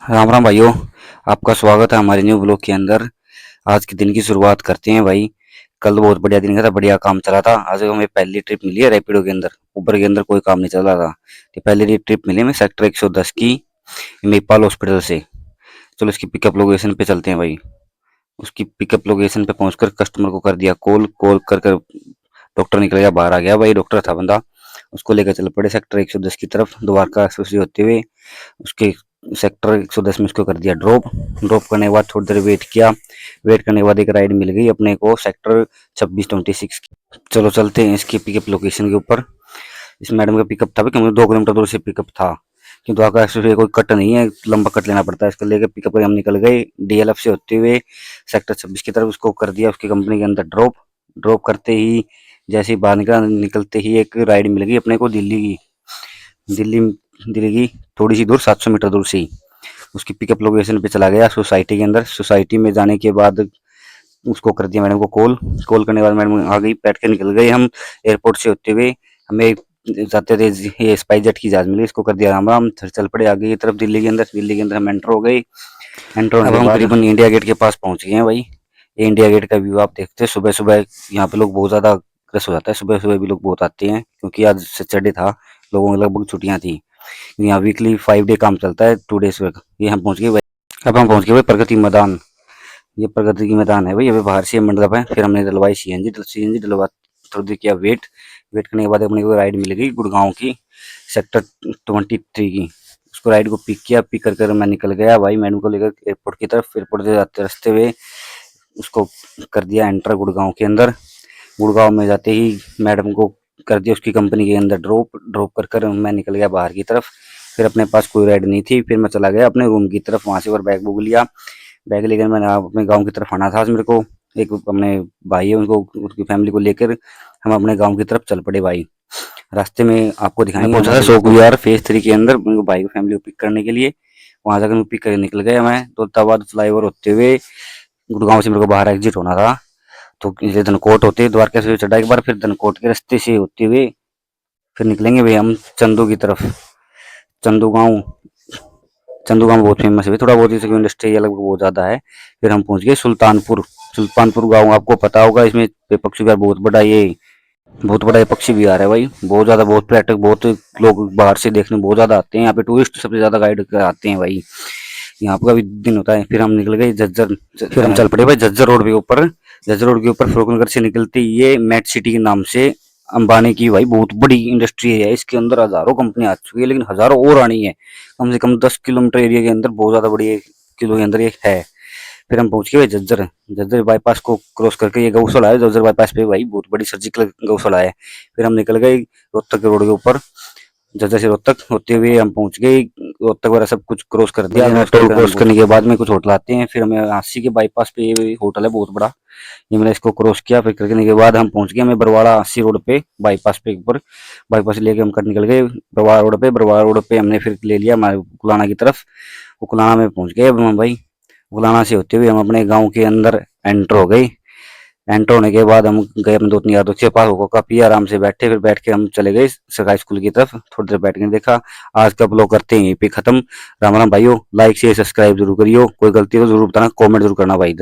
राम राम भाइयों। आपका स्वागत है हमारे न्यू ब्लॉग के अंदर। आज के दिन की शुरुआत करते हैं भाई। कल तो बहुत बढ़िया दिन था, बढ़िया काम चला था। आज हमें पहली ट्रिप मिली है रैपिडो के अंदर। ऊबर के अंदर कोई काम नहीं चल रहा था, तो पहली ट्रिप मिली हमें सेक्टर 110 की मेपाल हॉस्पिटल से। चलो इसकी पिकअप लोकेशन पे चलते हैं भाई। उसकी पिकअप लोकेशन पे पहुंचकर कस्टमर को कर दिया कॉल। कॉल कर कर डॉक्टर निकल गया, बाहर आ गया भाई। डॉक्टर था बंदा, उसको लेकर चल पड़े सेक्टर 110 की तरफ द्वारका एक्सप्रेस होते हुए। उसके सेक्टर 110 में उसको कर दिया ड्रॉप। ड्रॉप करने के बाद थोड़ी देर वेट किया। वेट करने के बाद एक राइड मिल गई अपने को सेक्टर 2626 की। चलो चलते हैं इसकी पिकअप लोकेशन के ऊपर। इस मैडम का पिकअप था क्योंकि 2 किलोमीटर दूर से पिकअप था, क्योंकि द्वारका एक्सप्रेस कोई कट नहीं है, लंबा कट लेना पड़ता है। इसको लेकर पिकअप कर हम निकल गए डीएलएफ से होते हुए सेक्टर 26 की तरफ। उसको कर दिया उसकी कंपनी के अंदर ड्रॉप। ड्रॉप करते ही जैसे ही बाहर निकलते ही एक राइड मिल गई अपने को दिल्ली की। दिल्ली दिल्ली की थोड़ी सी दूर 700 मीटर दूर से ही उसकी पिकअप लोकेशन पे चला गया सोसाइटी के अंदर। सोसाइटी में जाने के बाद उसको कर दिया मैडम को कॉल। कॉल करने के बाद मैडम आ गई, बैठ के निकल गए हम एयरपोर्ट से होते हुए। हमें जाते थे ये स्पाइस जेट की जहाज मिली, इसको कर दिया राम राम। फिर चल पड़े आगे की तरफ दिल्ली के अंदर। दिल्ली के अंदर हम एंटर हो गए। एंटर होने के बाद करीबन इंडिया गेट के पास पहुंच गए हैं भाई। ये इंडिया गेट का व्यू आप देखते हैं। सुबह सुबह यहाँ पे लोग बहुत ज्यादा रश हो जाता है, सुबह सुबह भी लोग बहुत आते हैं क्योंकि आज सैटरडे था, लोगों की लगभग छुट्टियां थी। यहाँ वीकली 5 डे काम चलता है, 2 डेज वर्क। ये हम पहुंच गए भाई। अब हम पहुंच गए भाई प्रगति मैदान। ये प्रगति की मैदान है भाई। अभी बाहर से मंडप है। फिर हमने डलवाई सीएनजी डलवा थोड़ी देर किया वेट। वेट करने के बाद अपने को राइड मिल गई गुड़गांव की सेक्टर 23 की। उसको राइड को पिक किया। पिक कर मैं निकल गया भाई मैडम को लेकर एयरपोर्ट की तरफ। एयरपोर्ट से जाते रास्ते हुए उसको कर दिया एंटर गुड़गांव के अंदर। गुड़गांव में जाते ही मैडम को कर दिया उसकी कंपनी के अंदर ड्रॉप। ड्रॉप कर मैं निकल गया बाहर की तरफ। फिर अपने पास कोई राइड नहीं थी, फिर मैं चला गया अपने रूम की तरफ। वहां से और बैग बुग लिया। बैग लेकर मैंने अपने गांव की तरफ आना था आज मेरे को। एक अपने भाई है, उनको उनकी फैमिली को लेकर हम अपने गांव की तरफ चल पड़े भाई। रास्ते में आपको दिखाएंगे पहुंचा शोक विहार फेज 3 के अंदर उनको भाई की फैमिली को पिक करने के लिए। वहां जाकर पिक कर निकल गया मैं। दौलताबाद फ्लाईओवर होते हुए गुड़गांव से मेरे को बाहर एग्जिट होना था, तो इसलिए धनकोट होते द्वारका से चढ़ा एक बार। फिर धनकोट के रास्ते से होते हुए फिर निकलेंगे भाई हम चंदू की तरफ। चंदू गांव चंदू गांव बहुत फेमस है, थोड़ा बहुत इसकी इंडस्ट्री अलग बहुत ज्यादा है। फिर हम पहुंच गए सुल्तानपुर। सुल्तानपुर गांव आपको पता होगा, इसमें पक्षी विहार बहुत बड़ा ये पक्षी विहार है भाई। बहुत ज्यादा बहुत पर्यटक बहुत लोग बाहर से देखने बहुत ज्यादा आते हैं। यहाँ पे टूरिस्ट सबसे ज्यादा गाइड आते हैं भाई। यहाँ का भी दिन होता है। फिर हम निकल गए झज्जर। फिर हम चल पड़े भाई झज्जर रोड के ऊपर। झज्जर रोड के ऊपर फुरकुनगढ़ से निकलते ये मेट सिटी के नाम से अंबानी की भाई बहुत बड़ी इंडस्ट्री है। इसके अंदर हजारों कंपनी आ चुकी है, लेकिन हजारों और आनी है। कम से कम 10 किलोमीटर एरिया के अंदर बहुत ज्यादा बड़ी किलो के अंदर ये है। फिर हम पहुंच गए झज्जर। झज्जर बाईपास को क्रॉस करके ये गौशाला है। झज्जर बाईपास पे भाई बहुत बड़ी सर्जिकल गौशाला है। फिर हम निकल गए रोहतक रोड के ऊपर। झज्जर से रोहतक होते हुए हम पहुंच गए। रोहतक वगैरह सब कुछ क्रॉस कर दिया। टोल क्रॉस करने के बाद में कुछ होटल आते हैं। फिर हमें अस्सी के बाईपास पे ये होटल है बहुत बड़ा, ये मैंने इसको क्रॉस किया। फिर करने के बाद हम पहुंच गए हमें बरवाड़ा अस्सी रोड पे बाईपास पे ऊपर। बाईपास लेके हम कर निकल गए बरवाड़ा रोड पे। बरवाड़ा रोड पे हमने फिर ले लिया हमारे कुलाना की तरफ। कुलाना में पहुंच गए हम भाई। कुलाना से होते हुए हम अपने गाँव के अंदर एंटर हो गए। एंटर होने के बाद हम गए अपने 2-3 यार दोस्तों के पास। होकर काफी आराम से बैठे। फिर बैठ के हम चले गए सरकारी स्कूल की तरफ। थोड़ी देर बैठ के देखा। आज का ब्लॉग करते हैं यहीं पे खत्म। राम राम भाइयों, लाइक शेयर सब्सक्राइब जरूर करियो। कोई गलती हो जरूर बताना, कमेंट जरूर करना भाई।